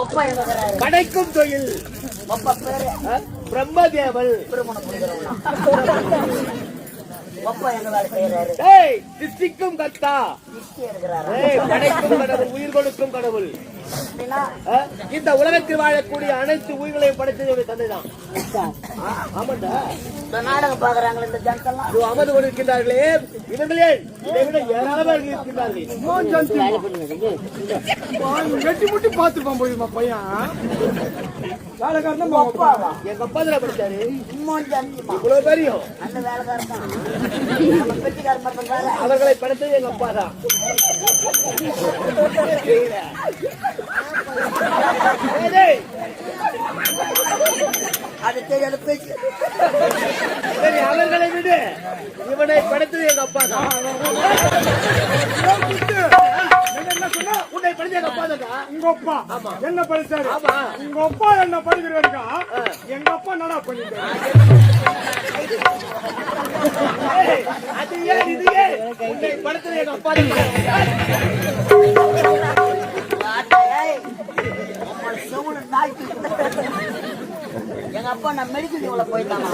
அப்பா எங்க இருக்கிறாரு? படைக்கும் தொழில். அப்பா பேரு பிரம்மதேவல். திருமணம் புரிகிறவனா? அப்பா எங்க வேலை செய்யறாரு? திஷ்டிக்கும் கத்தா. திஷ்டி இருக்கிறாரா? படைக்கும் கடவுள், உயிர் கொடுக்கும் கடவுள். இந்த உலகத்தில் வாழக்கூடிய அனைத்து உயிர்களையும் படைத்தது தந்தைதான். ஆமாண்டா. இந்த நாடகம் பாக்குறாங்க இந்த ஜனத்தெல்லாம் அமர்ந்து கொண்டிருக்கின்றார்களே, இவர்களே இதை விட ஏராளமாக இருக்கின்றார்கள். வெட்டி முட்டி பாத்துப்பான் போயிருமா பையன். வேலைக்காரன் எங்க அப்பா தான் படிச்சாரு. இவ்வளவு தெரியும். அந்த வேலைக்காரன் தான் பெட்டிக்காரன் மட்டும் வேலை. அவர்களை படைத்தது எங்க அப்பா தான். அது தெரியாத பேச்சு. சரி, அவர்களை விடு. இவனை படைத்தது எங்க அப்பா தான். உன்னை படிச்ச எங்க அப்பா தான். உங்க அப்பா என்ன படிச்சாரு? ஆமா. உங்க அப்பா என்ன படிக்கிறா? எங்க அப்பா நடா பண்ணிட்டு அது ஏன் இது ஏன்? உன்னை படைத்தது எங்க அப்பா தான். எங்க அப்பா நான் மெடிக்கல் போயிட்டாங்க.